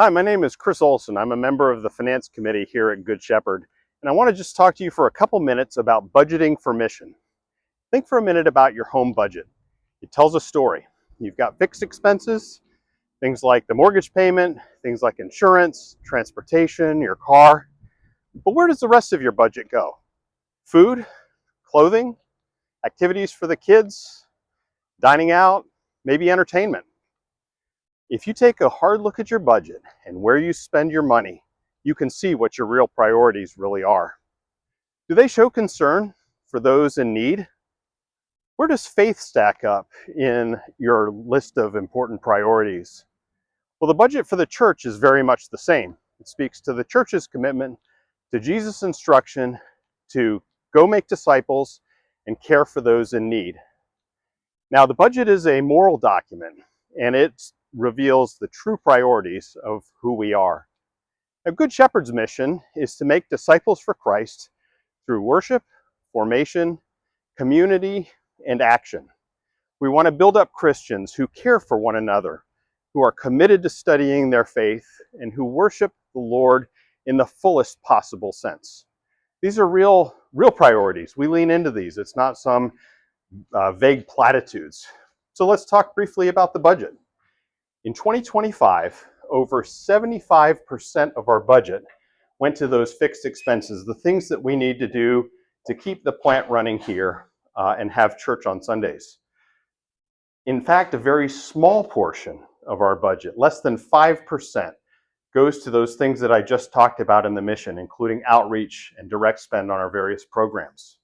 Hi, my name is Chris Olson. I'm a member of the Finance Committee here at Good Shepherd, and I want to just talk to you for a couple minutes about budgeting for mission. Think for a minute about your home budget. It tells a story. You've got fixed expenses, things like the mortgage payment, things like insurance, transportation, your car. But where does the rest of your budget go? Food, clothing, activities for the kids, dining out, maybe entertainment. If you take a hard look at your budget and where you spend your money, you can see what your real priorities really are. Do they show concern for those in need? Where does faith stack up in your list of important priorities? Well, the budget for the church is very much the same. It speaks to the church's commitment to Jesus' instruction to go make disciples and care for those in need. Now, the budget is a moral document, and it reveals the true priorities of who we are. A Good Shepherd's mission is to make disciples for Christ through worship, formation, community, and action. We want to build up Christians who care for one another, who are committed to studying their faith, and who worship the Lord in the fullest possible sense. These are real priorities. We lean into these. It's not some vague platitudes. So let's talk briefly about the budget. In 2025, over 75% of our budget went to those fixed expenses, the things that we need to do to keep the plant running here and have church on Sundays. In fact, a very small portion of our budget, less than 5%, goes to those things that I just talked about in the mission, including outreach and direct spend on our various programs.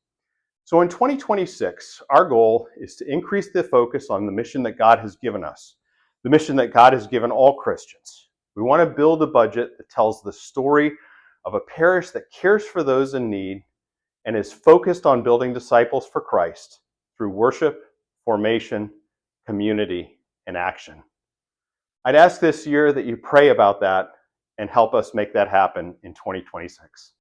So in 2026, our goal is to increase the focus on the mission that God has given us, the mission that God has given all Christians. We want to build a budget that tells the story of a parish that cares for those in need and is focused on building disciples for Christ through worship, formation, community, and action. I'd ask this year that you pray about that and help us make that happen in 2026.